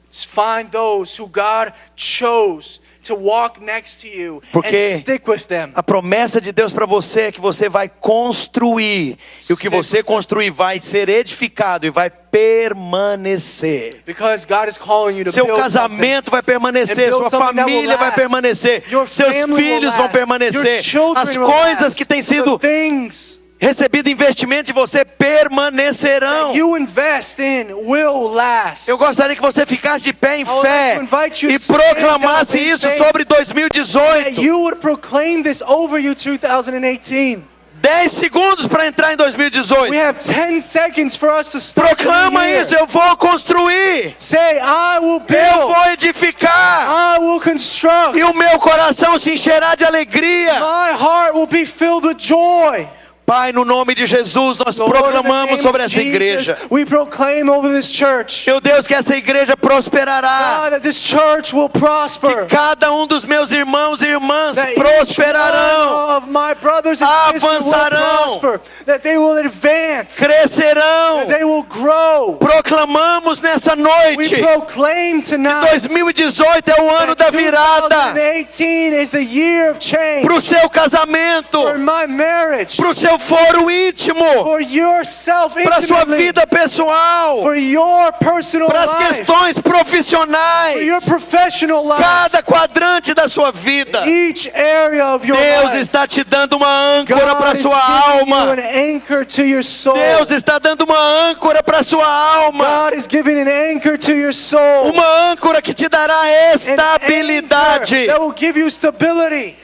Find those who God chose to walk next to you Porque and stick with them. a promessa de Deus para você é que você vai construir. E o que você construir vai ser edificado e vai permanecer. Because God is calling you to Seu build casamento vai something. permanecer, And build sua something that will família vai last. permanecer, Your seus family will filhos vão last. permanecer, Your children as will coisas last. que têm sido The things recebido investimento de você permanecerão. that you invest in will last. Eu gostaria que você ficasse de pé em I would fé like to invite you e to stand proclamasse up in isso faith. sobre That 2018. you would proclaim this over you 2018. 10 segundos para entrar em 2018. We have 10 seconds for us to start the Proclama new year. isso, eu vou construir, Say, I will eu build, vou edificar, I will construct. e o meu coração se encherá de alegria. My heart will be filled with joy. Pai, no nome de Jesus, nós Lord, in the proclamamos name sobre of essa Jesus, igreja. we proclaim over this church, Meu Deus, que essa igreja prosperará. God, that this church will prosper. Cada um dos meus irmãos e irmãs That each prosperarão, one of my brothers and sisters will avançarão, prosper. That they will advance. crescerão. That they will grow. Proclamamos nessa We noite. proclaim tonight 2018 é o ano da that virada 2018 is the year of change para o seu casamento, for my marriage, para o seu foro íntimo, for yourself para a sua intimately, vida pessoal, for your personal para as life, questões for profissionais, your professional life, cada quadrante da sua vida. each area of your Deus life. está te dando uma âncora para a God is sua giving you alma. an anchor to your soul. Deus está dando uma âncora para a sua alma. God is giving an anchor to your soul. Uma âncora que te dará An estabilidade, anchor that will give you stability.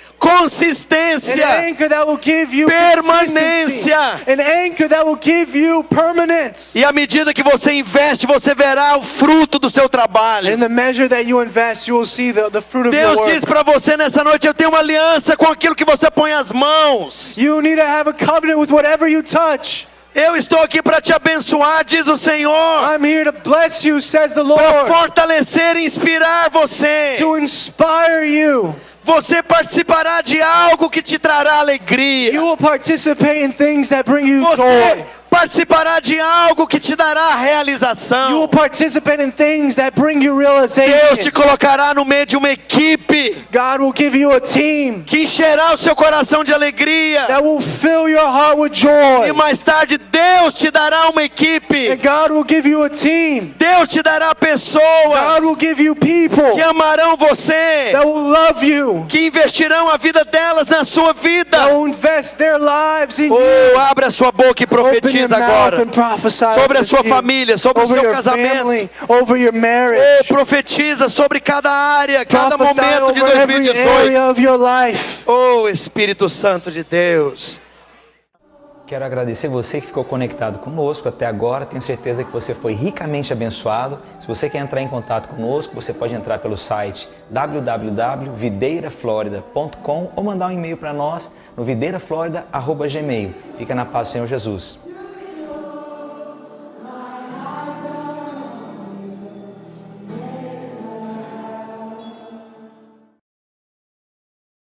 consistência, An anchor that will give you permanência. consistency. An anchor that will give you permanence. E à medida que você investe, você verá o fruto do seu And in trabalho. the measure that you invest, you will see the fruit of your Deus work. diz para você nessa noite: eu tenho uma aliança com aquilo que você põe as mãos. You need to have a covenant with whatever you touch. Eu estou aqui para te abençoar, diz o Senhor, I'm here to bless you, says the para Lord. fortalecer e inspirar você. To inspire you. Você participará de algo que te trará alegria. You will participate in things that bring you Você joy. participará de algo que te dará You will realização. participate in things that bring you Deus te realization. colocará no meio de uma equipe God will give you a team que encherá o seu coração de alegria. that will fill your heart with E joy. mais tarde Deus te dará uma equipe. And God will give you a team. Deus te dará God pessoas will give you people que amarão você, that will love you. que investirão a vida delas na sua That vida. will invest their lives in you. Oh, abra a sua boca e Open your profetiza mouth agora and prophesy sobre a over sua you, família, sobre o over seu your casamento. family, over your Oh, marriage. profetiza sobre cada área, cada Prophesy momento de over every 2018. area of your life. Oh, Espírito Santo de Deus. Quero agradecer você que ficou conectado conosco até agora. Tenho certeza que você foi ricamente abençoado. Se você quer entrar em contato conosco, você pode entrar pelo site www.videiraflorida.com ou mandar um e-mail para nós no videiraflorida@gmail.com. Fica na paz do Senhor Jesus.